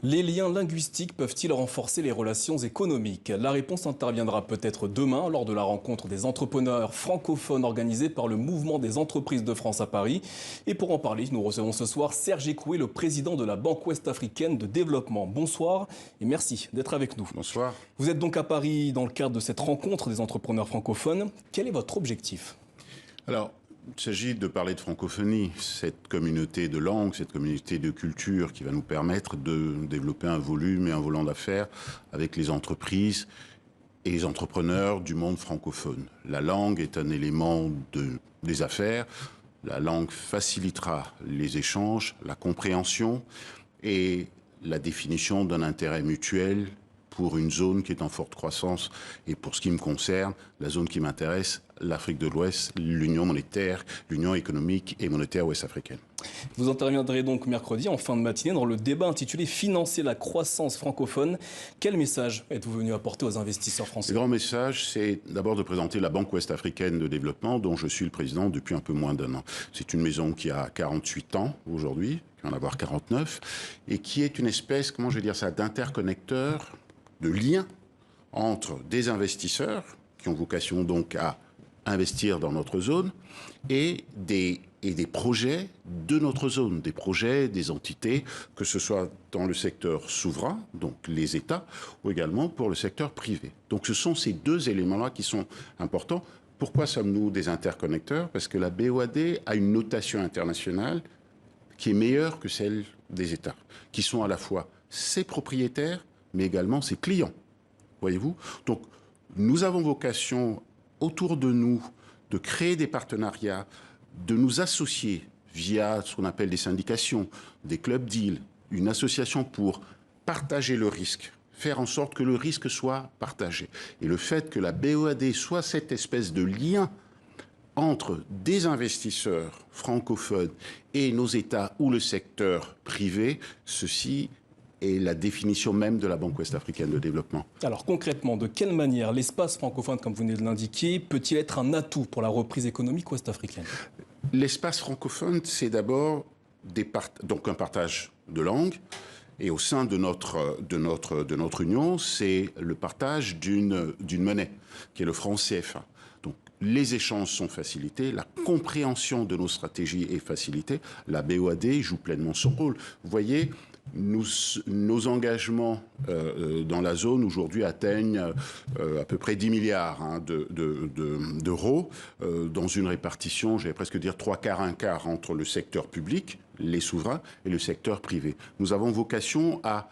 Les liens linguistiques peuvent-ils renforcer les relations économiques? La réponse interviendra peut-être demain lors de la rencontre des entrepreneurs francophones organisée par le Mouvement des entreprises de France à Paris. Et pour en parler, nous recevons ce soir Serge Ekoué, le président de la Banque ouest-africaine de développement. Bonsoir et merci d'être avec nous. Bonsoir. Vous êtes donc à Paris dans le cadre de cette rencontre des entrepreneurs francophones. Quel est votre objectif? Alors, il s'agit de parler de francophonie, cette communauté de langues, cette communauté de culture qui va nous permettre de développer un volume et un volant d'affaires avec les entreprises et les entrepreneurs du monde francophone. La langue est un élément des affaires. La langue facilitera les échanges, la compréhension et la définition d'un intérêt mutuel pour une zone qui est en forte croissance. Et pour ce qui me concerne, la zone qui m'intéresse, l'Afrique de l'Ouest, l'Union monétaire, l'Union économique et monétaire ouest-africaine. Vous interviendrez donc mercredi en fin de matinée dans le débat intitulé « Financer la croissance francophone ». Quel message êtes-vous venu apporter aux investisseurs français? Le grand message, c'est d'abord de présenter la Banque ouest-africaine de développement, dont je suis le président depuis un peu moins d'un an. C'est une maison qui a 48 ans aujourd'hui, qui va en avoir 49, et qui est une espèce, comment je vais dire ça, d'interconnecteur, de lien entre des investisseurs qui ont vocation donc à investir dans notre zone et des projets de notre zone, des projets, des entités, que ce soit dans le secteur souverain, donc les États, ou également pour le secteur privé. Donc ce sont ces deux éléments-là qui sont importants. Pourquoi sommes-nous des interconnecteurs? Parce que la BOAD a une notation internationale qui est meilleure que celle des États, qui sont à la fois ses propriétaires, mais également ses clients. Voyez-vous? Donc, nous avons vocation, autour de nous, de créer des partenariats, de nous associer via ce qu'on appelle des syndications, des clubs deals, une association pour partager le risque, faire en sorte que le risque soit partagé. Et le fait que la BOAD soit cette espèce de lien entre des investisseurs francophones et nos États ou le secteur privé, ceci est la définition même de la Banque ouest-africaine de développement. Alors concrètement, de quelle manière l'espace francophone, comme vous venez de l'indiquer, peut-il être un atout pour la reprise économique ouest-africaine? L'espace francophone, c'est d'abord donc un partage de langues. Et au sein de notre union, c'est le partage d'une monnaie, qui est le franc CFA. Donc, les échanges sont facilités, la compréhension de nos stratégies est facilitée, la BOAD joue pleinement son rôle. Vous voyez, nos engagements dans la zone aujourd'hui atteignent à peu près 10 milliards d'euros dans une répartition, j'allais presque dire 3/4, 1/4 entre le secteur public, les souverains, et le secteur privé. Nous avons vocation à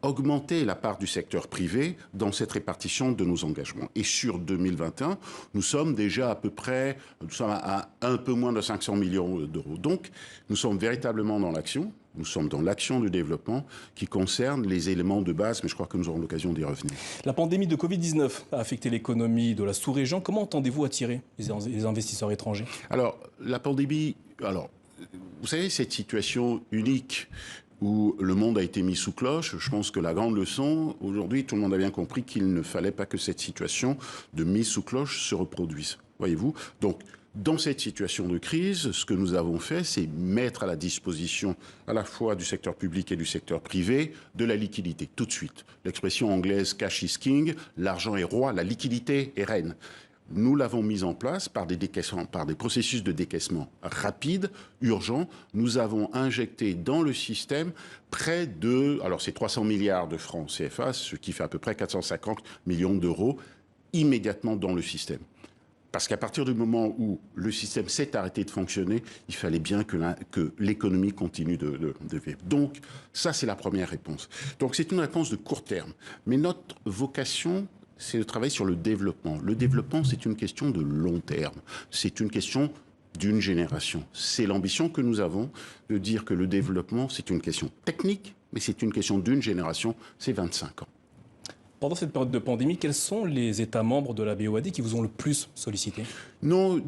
augmenter la part du secteur privé dans cette répartition de nos engagements. Et sur 2021, nous sommes déjà à un peu moins de 500 millions d'euros. Donc, nous sommes véritablement dans l'action. Nous sommes dans l'action du développement qui concerne les éléments de base, mais je crois que nous aurons l'occasion d'y revenir. La pandémie de Covid-19 a affecté l'économie de la sous-région. Comment entendez-vous attirer les investisseurs étrangers? Alors, la pandémie... Alors, vous savez, cette situation unique où le monde a été mis sous cloche, je pense que la grande leçon, aujourd'hui, tout le monde a bien compris qu'il ne fallait pas que cette situation de mise sous cloche se reproduise. Voyez-vous? Donc, dans cette situation de crise, ce que nous avons fait, c'est mettre à la disposition à la fois du secteur public et du secteur privé de la liquidité, tout de suite. L'expression anglaise « cash is king », l'argent est roi, la liquidité est reine. Nous l'avons mise en place par des processus de décaissement rapides, urgents. Nous avons injecté dans le système près de, alors c'est 300 milliards de francs CFA, ce qui fait à peu près 450 millions d'euros immédiatement dans le système. Parce qu'à partir du moment où le système s'est arrêté de fonctionner, il fallait bien que l'économie continue de vivre. Donc, ça, c'est la première réponse. Donc, c'est une réponse de court terme. Mais notre vocation, c'est de travailler sur le développement. Le développement, c'est une question de long terme. C'est une question d'une génération. C'est l'ambition que nous avons de dire que le développement, c'est une question technique, mais c'est une question d'une génération, c'est 25 ans. Pendant cette période de pandémie, quels sont les États membres de la BOAD qui vous ont le plus sollicité? Non,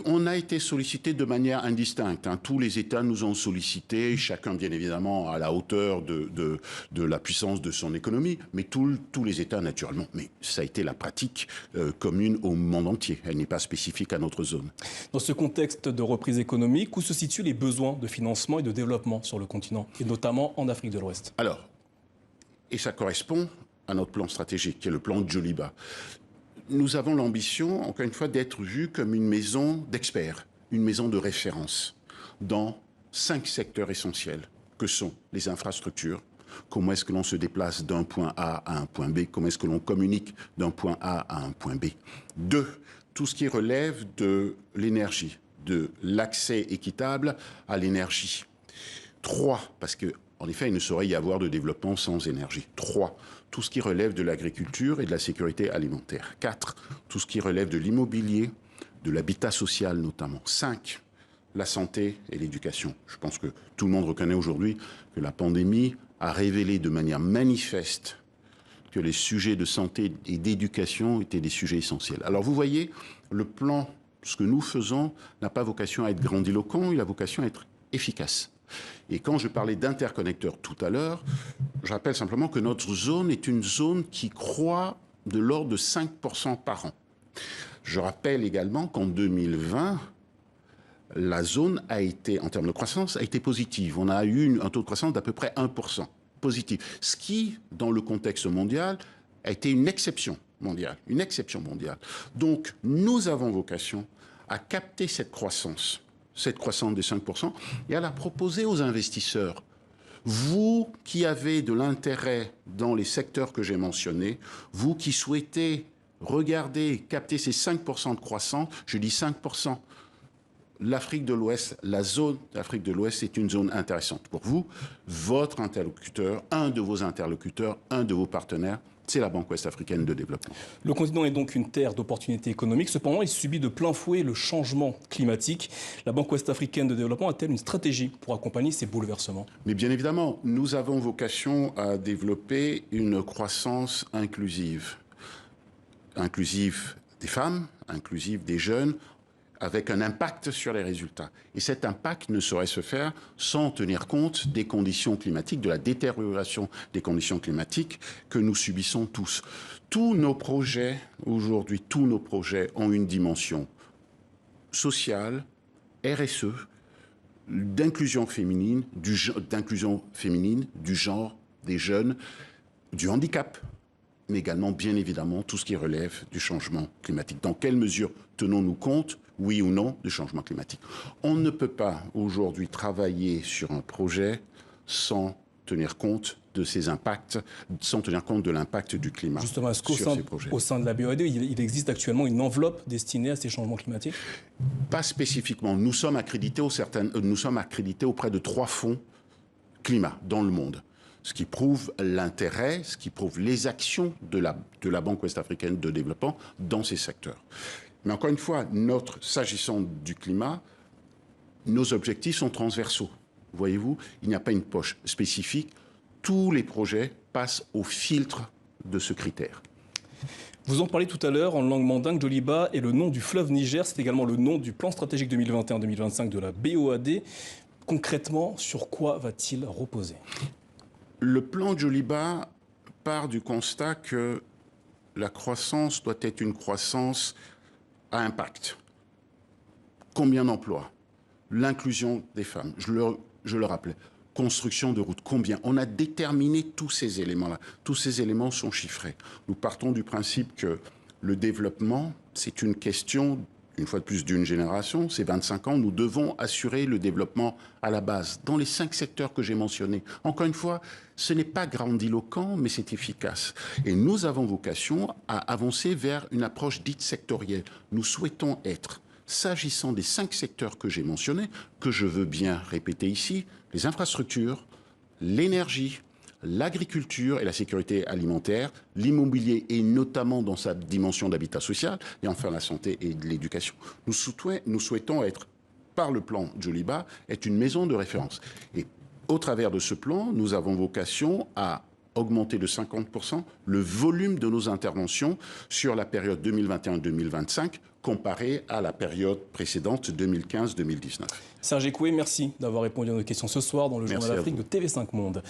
on a été sollicité de manière indistincte. Tous les États nous ont sollicité, chacun bien évidemment à la hauteur de la puissance de son économie, mais tous les États naturellement. Mais ça a été la pratique commune au monde entier. Elle n'est pas spécifique à notre zone. Dans ce contexte de reprise économique, où se situent les besoins de financement et de développement sur le continent, et notamment en Afrique de l'Ouest? Alors, Et ça correspond à notre plan stratégique, qui est le plan Djoliba. Nous avons l'ambition, encore une fois, d'être vus comme une maison d'experts, une maison de référence dans 5 secteurs essentiels, que sont les infrastructures. Comment est-ce que l'on se déplace d'un point A à un point B? Comment est-ce que l'on communique d'un point A à un point B? 2, tout ce qui relève de l'énergie, de l'accès équitable à l'énergie. 3, parce qu'en effet, il ne saurait y avoir de développement sans énergie. 3, tout ce qui relève de l'agriculture et de la sécurité alimentaire. 4, tout ce qui relève de l'immobilier, de l'habitat social notamment. 5, la santé et l'éducation. Je pense que tout le monde reconnaît aujourd'hui que la pandémie a révélé de manière manifeste que les sujets de santé et d'éducation étaient des sujets essentiels. Alors vous voyez, le plan, ce que nous faisons, n'a pas vocation à être grandiloquent, il a vocation à être efficace. Et quand je parlais d'interconnecteurs tout à l'heure, je rappelle simplement que notre zone est une zone qui croît de l'ordre de 5% par an. Je rappelle également qu'en 2020, la zone a été, en termes de croissance, a été positive. On a eu un taux de croissance d'à peu près 1% positif. Ce qui, dans le contexte mondial, a été une exception mondiale. Une exception mondiale. Donc, nous avons vocation à capter cette croissance des 5%, et à la proposer aux investisseurs. Vous qui avez de l'intérêt dans les secteurs que j'ai mentionnés, vous qui souhaitez regarder, capter ces 5% de croissance, je dis 5%, l'Afrique de l'Ouest, la zone d'Afrique de l'Ouest, c'est une zone intéressante pour vous. Votre interlocuteur, un de vos interlocuteurs, un de vos partenaires, c'est la Banque ouest-africaine de développement. Le continent est donc une terre d'opportunités économiques. Cependant, il subit de plein fouet le changement climatique. La Banque ouest-africaine de développement a-t-elle une stratégie pour accompagner ces bouleversements? Mais bien évidemment, nous avons vocation à développer une croissance inclusive. Inclusive des femmes, inclusive des jeunes, avec un impact sur les résultats. Et cet impact ne saurait se faire sans tenir compte des conditions climatiques, de la détérioration des conditions climatiques que nous subissons tous. Tous nos projets, aujourd'hui, tous nos projets ont une dimension sociale, RSE, d'inclusion féminine, du genre, des jeunes, du handicap, mais également, bien évidemment, tout ce qui relève du changement climatique. Dans quelle mesure tenons-nous compte, oui ou non, du changement climatique? On ne peut pas aujourd'hui travailler sur un projet sans tenir compte de ses impacts, sans tenir compte de l'impact du climat. Justement, est-ce qu'au sein de la BOAD, il existe actuellement une enveloppe destinée à ces changements climatiques? Pas spécifiquement. Nous sommes accrédités auprès de 3 fonds climat dans le monde. Ce qui prouve l'intérêt, ce qui prouve les actions de la Banque ouest-africaine de développement dans ces secteurs. Mais encore une fois, s'agissant du climat, nos objectifs sont transversaux. Voyez-vous, il n'y a pas une poche spécifique. Tous les projets passent au filtre de ce critère. Vous en parlez tout à l'heure, en langue mandingue, Djoliba est le nom du fleuve Niger. C'est également le nom du plan stratégique 2021-2025 de la BOAD. Concrètement, sur quoi va-t-il reposer? Le plan Djoliba part du constat que la croissance doit être une croissance à impact. Combien d'emplois? L'inclusion des femmes, je le rappelais. Construction de routes, combien? On a déterminé tous ces éléments-là. Tous ces éléments sont chiffrés. Nous partons du principe que le développement, c'est une question, une fois de plus, d'une génération. C'est 25 ans. Nous devons assurer le développement à la base, dans les 5 secteurs que j'ai mentionnés. Encore une fois, ce n'est pas grandiloquent, mais c'est efficace. Et nous avons vocation à avancer vers une approche dite sectorielle. Nous souhaitons être, s'agissant des 5 secteurs que j'ai mentionnés, que je veux bien répéter ici, les infrastructures, l'énergie, l'agriculture et la sécurité alimentaire, l'immobilier et notamment dans sa dimension d'habitat social, et enfin la santé et l'éducation. Nous souhaitons être, par le plan Djoliba, être une maison de référence. Et au travers de ce plan, nous avons vocation à augmenter de 50% le volume de nos interventions sur la période 2021-2025 comparé à la période précédente 2015-2019. Serge Ekoué, merci d'avoir répondu à nos questions ce soir dans le Journal Afrique de TV5 Monde.